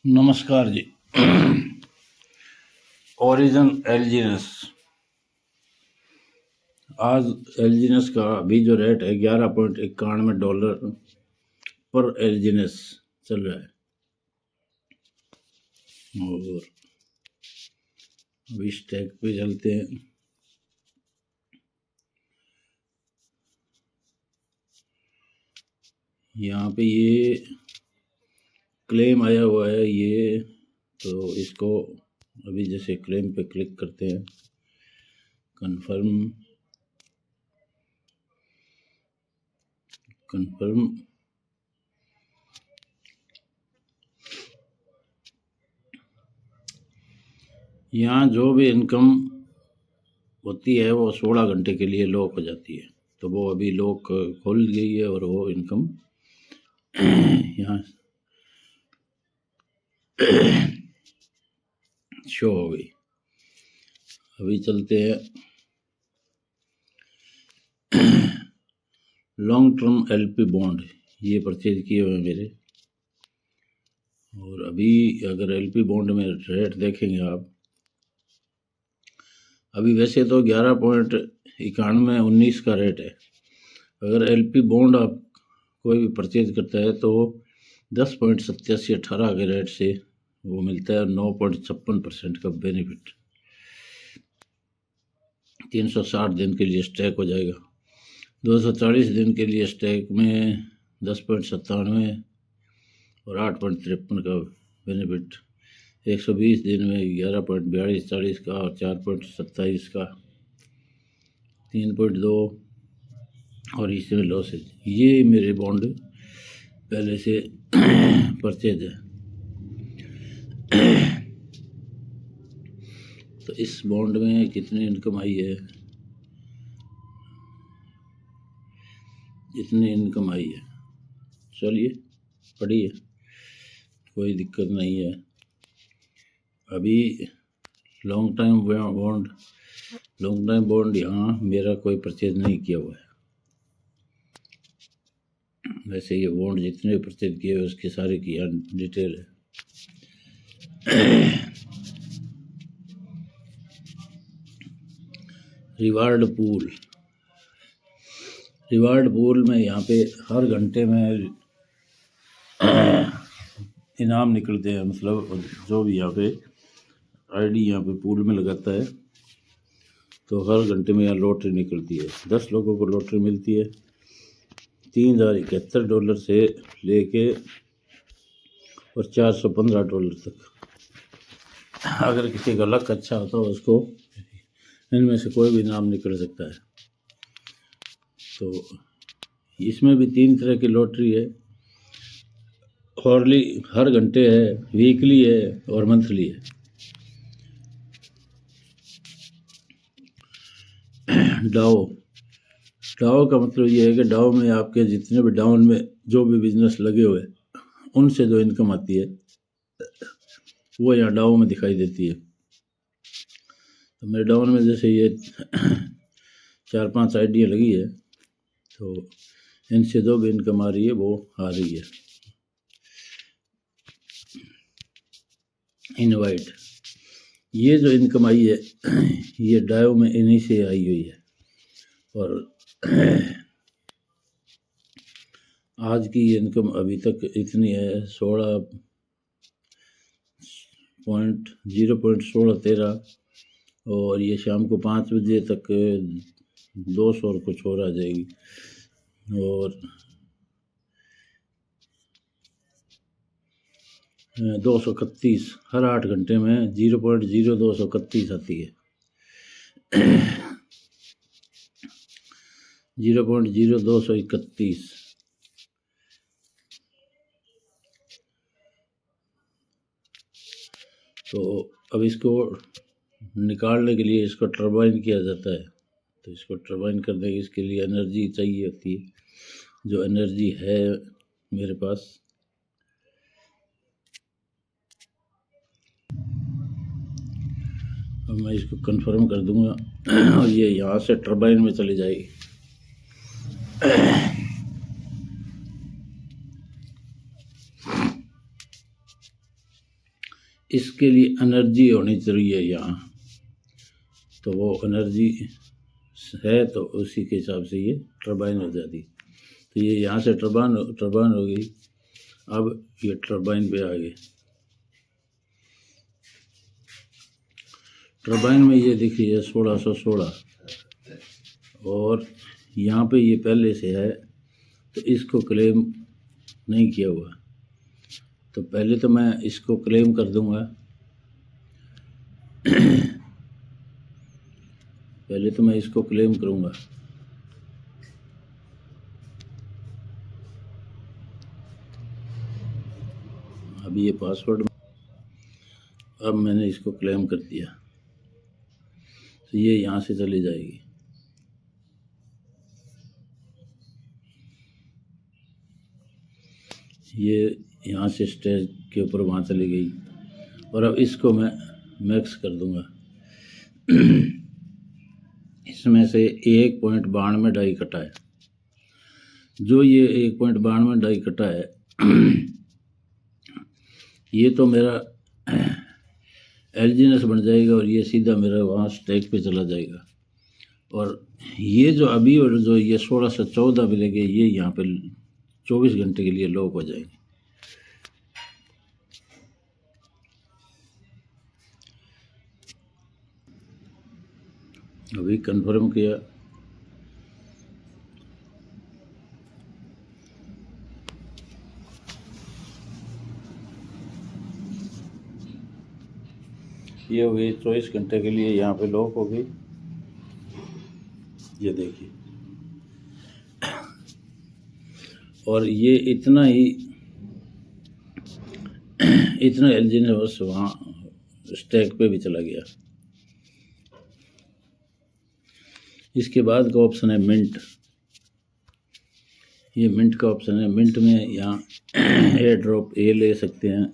नमस्कार जी। ओरिजन एलजीनेस। आज एलजीनेस का अभी जो रेट है $11.91 पर एलजीनेस चल रहा है। और अभी स्टैक पे चलते हैं। यहाँ पे ये क्लेम आया हुआ है ये, तो इसको अभी जैसे क्लेम पे क्लिक करते हैं, कंफर्म यहाँ जो भी इनकम होती है वो 16 घंटे के लिए लॉक हो जाती है, तो वो अभी लॉक खोल गई है और वो इनकम यहाँ शो हो गई। अभी चलते हैं लॉन्ग टर्म एलपी बॉन्ड, ये परचेज किए हुए मेरे। और अभी अगर एलपी बॉन्ड में रेट देखेंगे आप, अभी वैसे तो 11.91 का रेट है। अगर एलपी बॉन्ड आप कोई भी परचेज करता है तो 10.8718 के रेट से वो मिलता है 9.56% का बेनिफिट। 360 दिन के लिए स्टैक हो जाएगा। 240 दिन के लिए स्टैक में 10.97 और 8.53 का बेनिफिट। 120 दिन में 11.4240 का और 4.27 का, 3.2 और इसमें लॉसेज। ये मेरे बॉन्ड पहले से परचेज है। तो इस बॉन्ड में कितनी इनकम आई है, इतनी इनकम आई है। चलिए पढ़िए, कोई दिक्कत नहीं है। अभी लॉन्ग टाइम बॉन्ड यहाँ मेरा कोई परचेज नहीं किया हुआ है। वैसे ये बॉन्ड जितने परचेज किए हुए उसकी सारी की डिटेल है। रिवार्ड पूल में यहाँ पे हर घंटे में इनाम निकलते हैं। मतलब जो भी यहाँ पे आईडी यहाँ पे पूल में लगाता है तो हर घंटे में यहाँ लॉटरी निकलती है। 10 लोगों को लॉटरी मिलती है। $3071 से लेके और $415 तक। अगर किसी का लक अच्छा होता है उसको इनमें से कोई भी नाम निकल सकता है। तो इसमें भी 3 तरह की लॉटरी है। हर घंटे है, वीकली है और मंथली है। डाओ का मतलब ये है कि डाओ में आपके जितने भी डाउन में जो भी बिजनेस लगे हुए उनसे जो इनकम आती है वो यहाँ डाओ में दिखाई देती है। तो मेरे डाउन में जैसे ये 4-5 आइडिया लगी है, तो इनसे जो भी इनकम आ रही है वो आ रही है। इनवाइट, ये जो इनकम आई है ये डायो में इन्हीं से आई हुई है। और आज की इनकम अभी तक इतनी है 0.1613, और ये शाम को 5 बजे तक 200 और कुछ और आ जाएगी। और 231 हर 8 घंटे में 0.0231 आती है। 0.0231। तो अब इसको निकालने के लिए इसको टर्बाइन किया जाता है। तो इसको टर्बाइन करने के इसके लिए एनर्जी चाहिए होती है, जो एनर्जी है मेरे पास। अब मैं इसको कंफर्म कर दूंगा और ये यहाँ से टर्बाइन में चली जाएगी। इसके लिए एनर्जी होनी चाहिए यहाँ, तो वो एनर्जी है तो उसी के हिसाब से ये टरबाइन हो जाती। तो ये यहाँ से टरबाइन हो गई। अब ये टरबाइन पे आ गए। टरबाइन में ये दिख रही है 1616 और यहाँ पे ये पहले से है, तो इसको क्लेम नहीं किया हुआ। तो पहले तो मैं इसको क्लेम कर दूंगा। पहले तो मैं इसको क्लेम करूंगा। अभी ये पासवर्ड, अब मैंने इसको क्लेम कर दिया, तो ये यहाँ से चली जाएगी। ये यहाँ से स्टेज के ऊपर वहाँ चली गई। और अब इसको मैं मैक्स कर दूंगा। इसमें से 1.92 डाई कटा है। जो ये 1.92 डाई कटा है ये तो मेरा एलजीनेस बन जाएगा और ये सीधा मेरा वहाँ स्टैक पे चला जाएगा। और ये जो अभी और जो ये 16 से 14 मिलेंगे, ये यहाँ पे 24 घंटे के लिए लॉक हो जाएंगे। अभी कंफर्म किया। ये हो गई 24 घंटे के लिए यहाँ पे लॉक हो गई। ये देखिए, और ये इतना एलजीनेस बस वहाँ स्टैक पे भी चला गया। इसके बाद का ऑप्शन है मिंट। ये मिंट का ऑप्शन है। मिंट में यहाँ एयर ड्रॉप ये ले सकते हैं,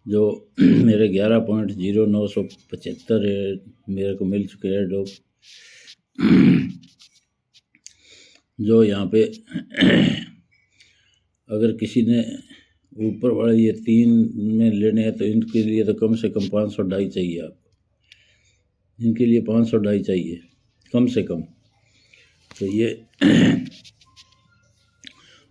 जो मेरे 11.0975 है, मेरे को मिल चुके एयर ड्रॉप। जो यहाँ पे अगर किसी ने ऊपर वाले ये 3 में लेने हैं तो इनके लिए तो कम से कम 500 डाई चाहिए। आप इनके लिए 500 डाई चाहिए कम से कम। तो ये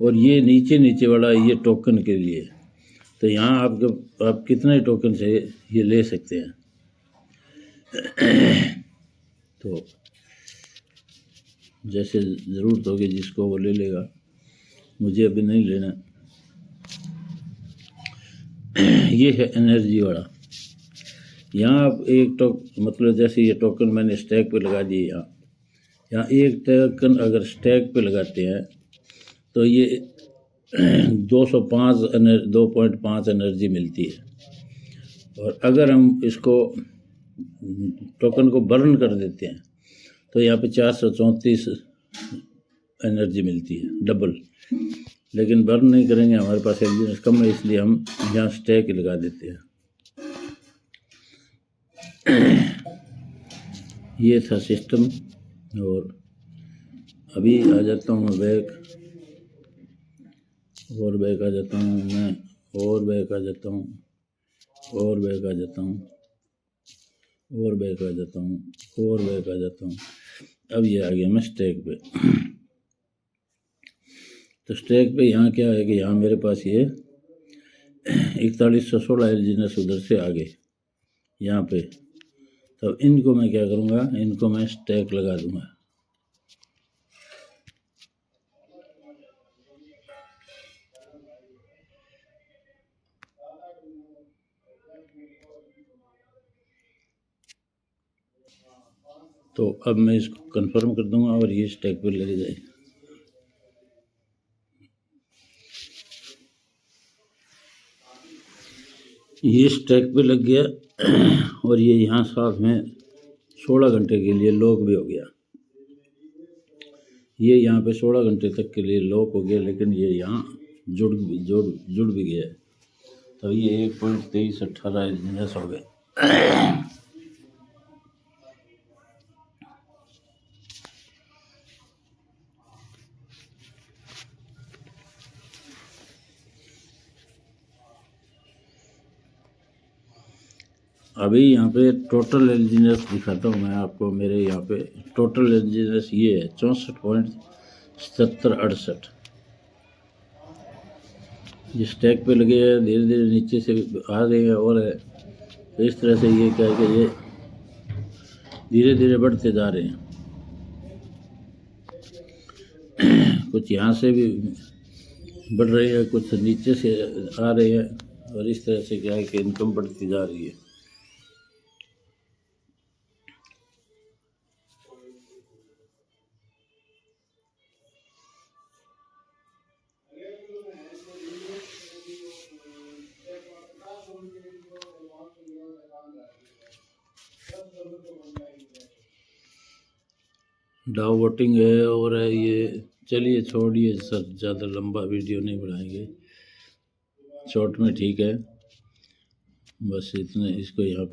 और ये नीचे वाला ये टोकन के लिए। तो यहाँ आप कितने टोकन से ये ले सकते हैं। तो जैसे ज़रूरत होगी जिसको वो ले लेगा, मुझे अभी नहीं लेना। ये है एनर्जी वाला। यहाँ आप मतलब जैसे ये टोकन मैंने स्टैक पे लगा दिए। यहाँ एक टोकन अगर स्टैक पे लगाते हैं तो ये 2.5 एनर्जी मिलती है। और अगर हम इसको टोकन को बर्न कर देते हैं तो यहाँ पे 434 एनर्जी मिलती है, डबल। लेकिन बर्न नहीं करेंगे, हमारे पास एनर्जी कम है, इसलिए हम यहाँ स्टैक लगा देते हैं। ये था सिस्टम। और अभी आ जाता हूँ मैं बैक, और बैक आ जाता हूँ मैं, और बैक आ जाता हूँ, और बैक आ जाता हूँ, और बैक आ जाता हूँ, और बैक आ जाता हूँ। अब ये आ गया मैं स्टैक पे। तो स्टैक पे यहाँ क्या है कि यहाँ मेरे पास ये 4116 एलजीनेस उधर से आ गए यहाँ पे। तो इनको मैं क्या करूँगा, इनको मैं स्टैक लगा दूँगा। तो अब मैं इसको कंफर्म कर दूँगा और ये स्टैक पे लग जाए। ये स्टैक पे लग गया और ये यहाँ साथ में 16 घंटे के लिए लॉक भी हो गया। ये यहाँ पे 16 घंटे तक के लिए लॉक हो गया, लेकिन ये यहाँ जुड़ भी गया है। तो ये 1.2318 एलजीनेस हो गए। अभी यहाँ पे टोटल एलजीनेस दिखाता हूँ मैं आपको। मेरे यहाँ पे टोटल एलजीनेस ये है 64.7768। जिस टैग पे लगे हैं धीरे धीरे नीचे से आ रहे हैं और है। तो इस तरह से ये क्या है कि ये धीरे धीरे बढ़ते जा रहे हैं। कुछ यहाँ से भी बढ़ रहे हैं, कुछ नीचे से आ रहे हैं और इस तरह से क्या है कि इनकम बढ़ती जा रही है। डाउ वोटिंग है और है ये। चलिए छोड़िए सर, ज़्यादा लंबा वीडियो नहीं बनाएंगे, शॉर्ट में ठीक है। बस इतना, इसको यहाँ